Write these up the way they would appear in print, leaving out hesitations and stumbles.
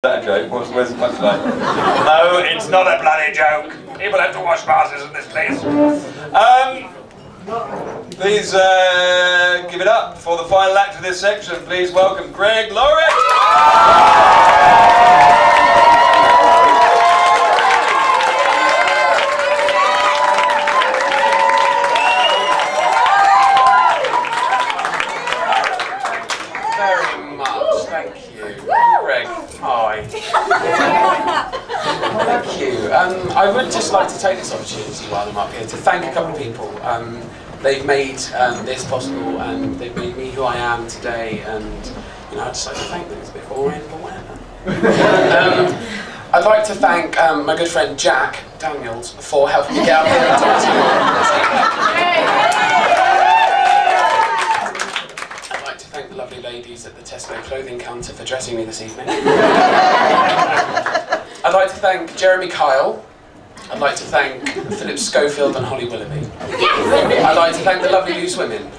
That a joke? Where's the punchline? No, it's not a bloody joke. People have to wash vases in this place. Please give it up for the final act of this section. Please welcome Greg Lawrence. Very much, thank you. Greg, hi. Thank you. I would just like to take this opportunity while I'm up here to thank a couple of people. They've made this possible, and they've made me who I am today, and I'd just like to thank them. It's a bit boring, but whatever. I'd like to thank my good friend Jack Daniels for helping me get up here and talk to you this evening. I'd like to thank the lovely ladies at the Tesco clothing counter for dressing me this evening. I'd like to thank Jeremy Kyle. I'd like to thank Philip Schofield and Holly Willoughby. I'd like to thank the lovely loose women,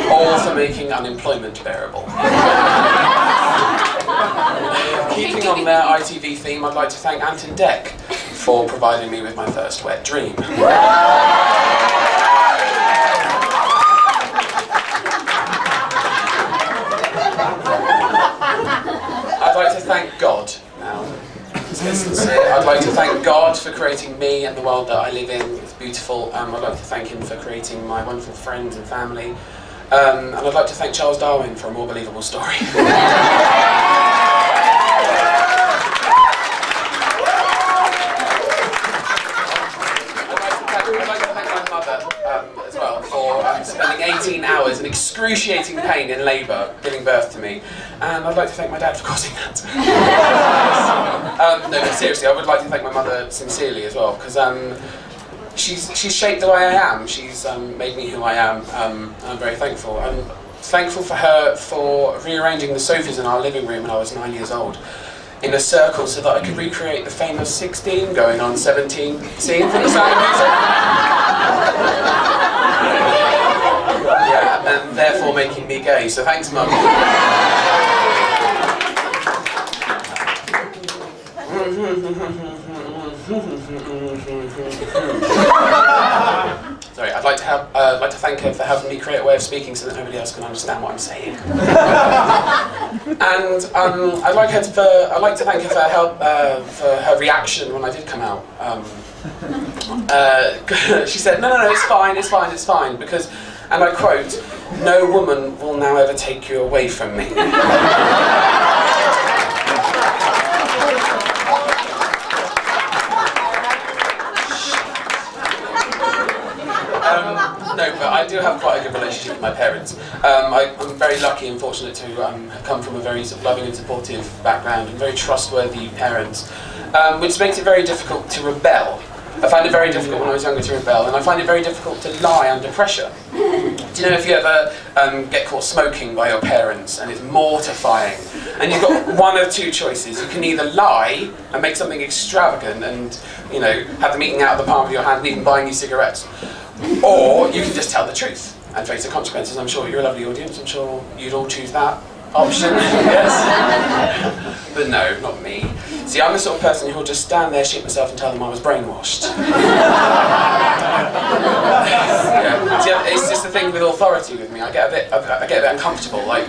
all for making unemployment bearable. Keeping on their ITV theme, I'd like to thank Ant and Dec for providing me with my first wet dream. I'd like to thank God now. I'd like to thank God for creating me and the world that I live in. It's beautiful. I'd like to thank him for creating my wonderful friends and family. And I'd like to thank Charles Darwin for a more believable story. I'd like to thank my mother as well for spending 18 hours in excruciating pain in labour giving birth to me. And I'd like to thank my dad for causing that. No, but seriously, I would like to thank my mother sincerely as well, because she's shaped the way I am. She's made me who I am, and I'm very thankful. I'm thankful for her for rearranging the sofas in our living room when I was 9 years old in a circle so that I could recreate the famous 16 going on 17 scene from The Sound of Music. Yeah, and therefore making me gay, so thanks, Mum. Sorry, I'd like to thank her for helping me create a way of speaking so that nobody else can understand what I'm saying. And I'd like to thank her for her reaction when I did come out. She said, no, it's fine, it's fine, because, and I quote, "No woman will now ever take you away from me." No, but I do have quite a good relationship with my parents. I'm very lucky and fortunate to have come from a very sort of loving and supportive background and very trustworthy parents, which makes it very difficult to rebel. I found it very difficult when I was younger to rebel, and I find it very difficult to lie under pressure. Do you know if you ever get caught smoking by your parents and it's mortifying, and you've got one of two choices? You can either lie and make something extravagant and, have them eating out of the palm of your hand and even buying you cigarettes, or you can just tell the truth and face the consequences. I'm sure you're a lovely audience, I'm sure you'd all choose that option, yes? But no, not me. See, I'm the sort of person who'll just stand there, shit myself and tell them I was brainwashed. Yeah. See, it's just the thing with authority with me. I get a bit uncomfortable. Like,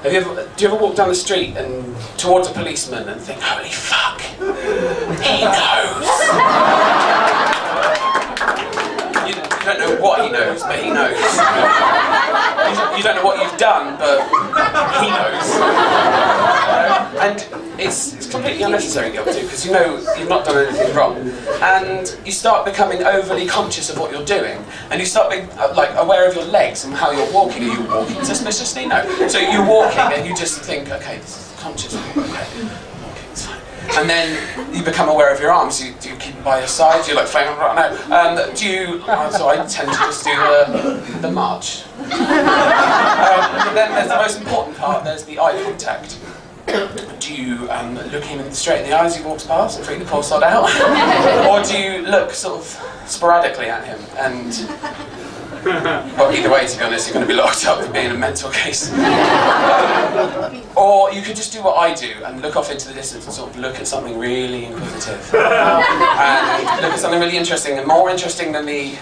do you ever walk down the street and towards a policeman and think, holy fuck, he knows? You don't know what he knows, but he knows. You don't know what you've done, but he knows. And it's completely unnecessary guilt too, because you've not done anything wrong. And you start becoming overly conscious of what you're doing, and you start being aware of your legs and how you're walking. Are you walking suspiciously? No. So you're walking and you just think, okay, this is conscious. Okay, it's fine. And then you become aware of your arms. Do you keep them by your side? Do you flailing right now? So I tend to just do the march. But then there's the most important part. There's the eye contact. Do you look him straight in the eyes as he walks past and freak the poor sod out? Or do you look sort of sporadically at him and Well, either way, to be honest, you're going to be locked up for being a mental case. Or you could just do what I do and look off into the distance and sort of look at something really inquisitive. And look at something really interesting, and more interesting than the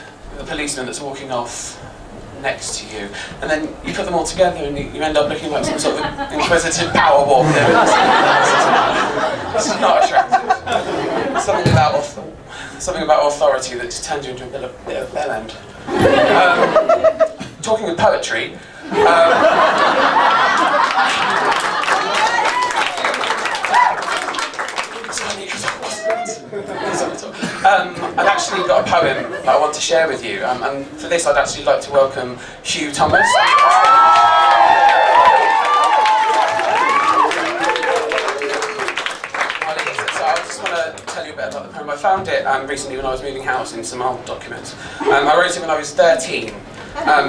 policeman that's walking off next to you. And then you put them all together and you end up looking like some sort of inquisitive power walk there. This is not attractive. Something about authority that just turns you into a bit of bellend. Talking of poetry, I've actually got a poem that I want to share with you, and for this I'd actually like to welcome Huw Thomas. So I just want to tell you a bit about the poem. I found it recently when I was moving house in some old documents. I wrote it when I was 13.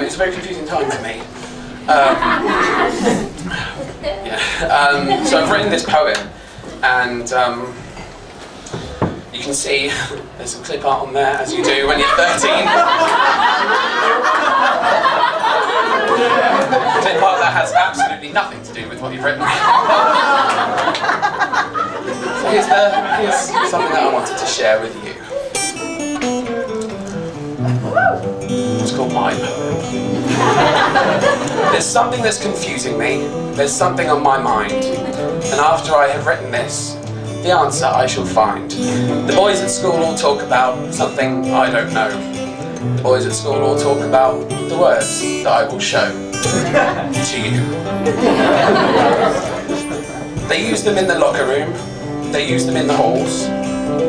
It's a very confusing time for me. So I've written this poem, and you can see there's some clip art on there, as you do when you're 13. Clip art that has absolutely nothing to do with what you've written. So here's something that I wanted to share with you. It's called My Poem. There's something that's confusing me, there's something on my mind, and after I have written this, the answer I shall find. The boys at school all talk about something I don't know. The boys at school all talk about the words that I will show to you. They use them in the locker room, they use them in the halls.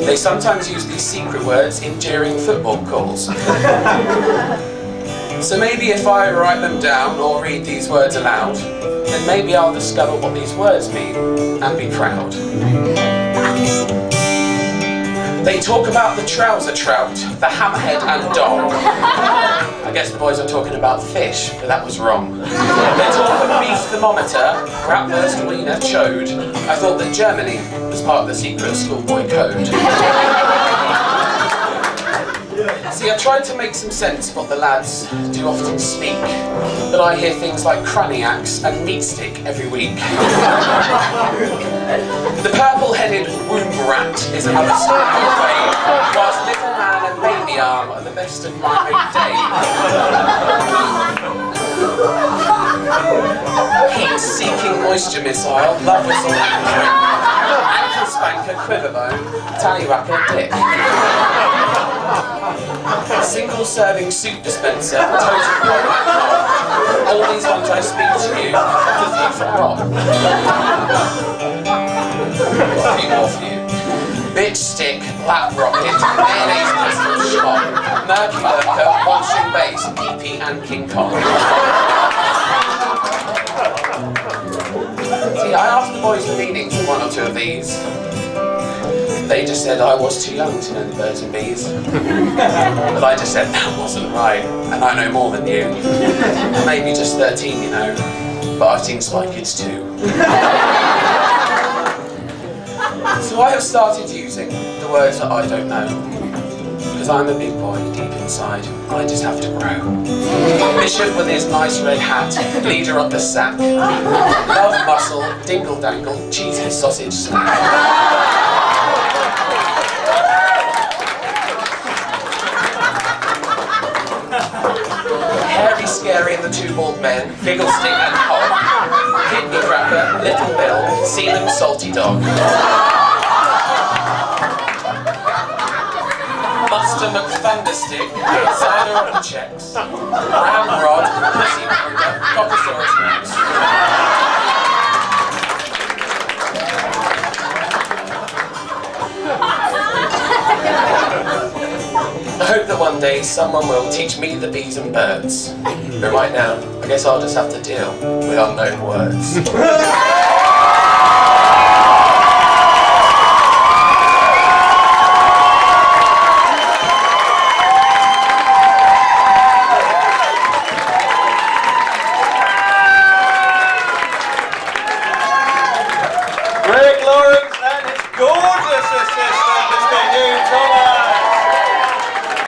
They sometimes use these secret words during football calls. So maybe if I write them down or read these words aloud, then maybe I'll discover what these words mean and be proud. They talk about the trouser trout, the hammerhead and dog. I guess the boys are talking about fish, but that was wrong. They talk of beef thermometer, bratwurst, wiener, chode. I thought that Germany was part of the secret schoolboy code. See, I tried to make some sense of what the lads do often speak, but I hear things like craniacs and meat stick every week. The purple-headed womb rat is another schoolboy fave, whilst little man and baby arm are the best of my day. Heat-seeking moisture missile, love whistle ankle spanker, quiverbone, tallywhacker, dick. Single-serving soup dispenser, total blow like rock. All these ones I speak to you, the view from rock. A few more for you. Bitch stick, lap rocket, mayonnaise pistol shot, murky lurker, washing base, pee-pee and King Kong. See, I asked the boys the meanings of one or two of these. They just said I was too young to know the birds and bees. But I just said that wasn't right, and I know more than you. Maybe just 13, you know, but I've seen Spy Kids too. So I have started using the words that I don't know, because I'm a big boy deep inside, I just have to grow. Bishop with his nice red hat, leader up the sack, love muscle, dingle dangle, cheesy sausage snack. Hairy, scary and the two bald men, giggle stick and hog, kidney cracker, little bill, ceiling salty dog. Buster McThunderstick, cider on the checks, brown rod, pussy burger, Cockosaurus Rex. I hope that one day someone will teach me the bees and birds. But right now, I guess I'll just have to deal with unknown words.